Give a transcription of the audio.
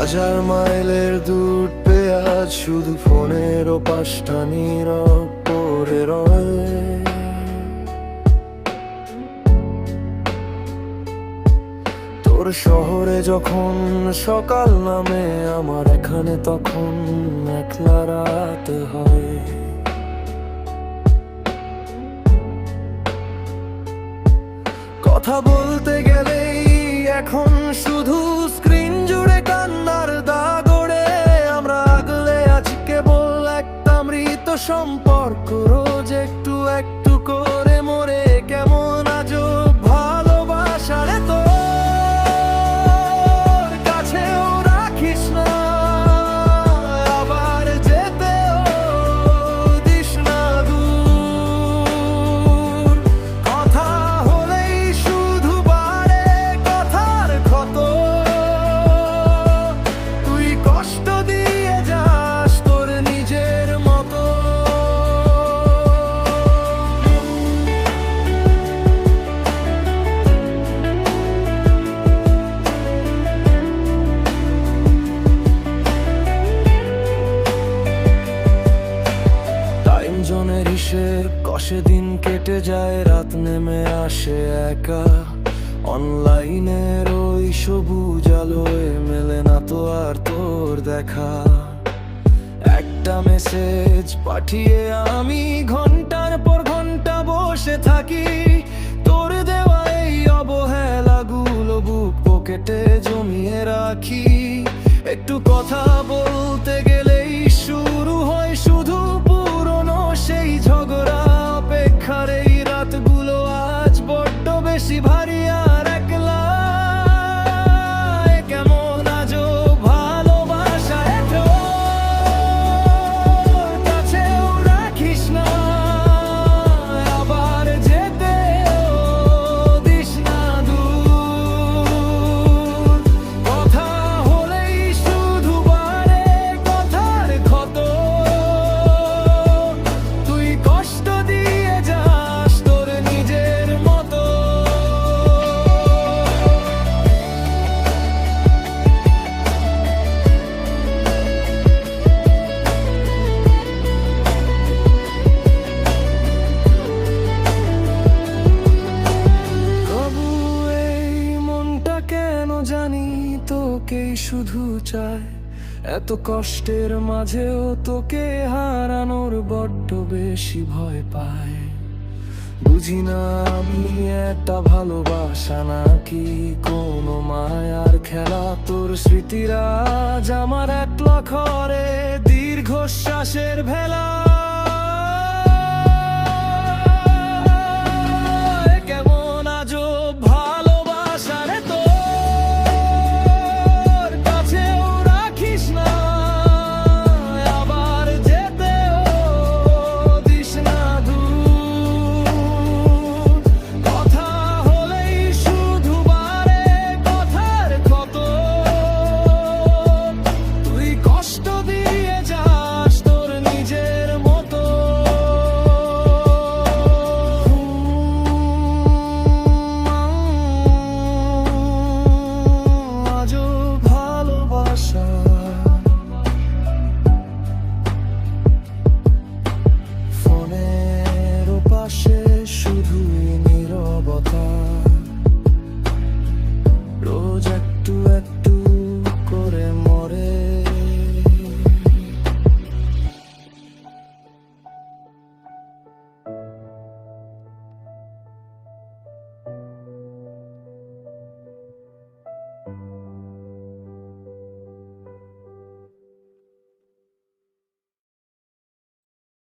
হাজার মাইলের দূর পেঁয়াজ শুধু ফোনের ওপাশটা নীরব করে রয়। তোর শহরে যখন সকাল নামে আমার এখানে তখন একলা রাত হয়। কথা বলতে গেলেই এখন শুধু স্ক্রিন জুড়ে কান্নার দাগ ওড়ে। আমরা আগলে আছি কেবল একটা মৃত সম্পর্ক, রোজ একটু একটু করে মরে কেমন আজব ভালোবাসা রে তোর কাছেও রাখিস না, আবার যেতেও দিস না দূর। কথা হলেই শুধু বাড়ে কথার ক্ষত, তুই কষ্ট দিয়ে যাস তোর নিজের মতো। টাইম জোনের হিসেব কষে দিন কেটে যায়, রাত নেমে আসে একা। অনলাইনের ওই সবুজ আলোয় মেলে না তো আর তোর দেখা। একটা মেসেজ পাঠিয়ে আমি ঘন্টার পর ঘন্টা বসে থাকি, তোর দেওয়া এই অবহেলাগুলো বুক পকেটে জমিয়ে রাখি। একটু কথা বলতে গেলেই শুরু হয় শুধু পুরনো সেই ঝগড়া। অপেক্ষার এই রাতগুলো আজ বড্ড বেশি ভারী আর একলা। কেমন আজব ভালোবাসা রে তোর কাছেও রাখিস না, আবার যেতেও দিস না দূর। কথা হলেই শুধু বাড়ে কথার ক্ষত, তুই কষ্ট দিয়ে যাস তোর নিজের মতো। তবু এই মনটা কেন জানি তোকেই শুধু চায়, এত কষ্টের মাঝেও তোকে হারানোর বড্ড বেশি ভয় পায়। বুঝি না আমি একটা ভালোবাসা নাকি কোনো মায়ার খেলা। তোর স্মৃতিরা আজ আমার একলা ঘরে দীর্ঘশ্বাসের ভেলা। কেমন আজব ভালোবাসা রে তোর কাছেও রাখিস না, আবার যেতেও দিস না দূর। কথা হলেই শুধু বাড়ে কথার ক্ষত, তুই কষ্ট দিয়ে যাস তোর নিজের মতো। আজব ভালোবাসা, ফোনের ওপাশে শুধুই নীরবতা, রোজ একটু একটু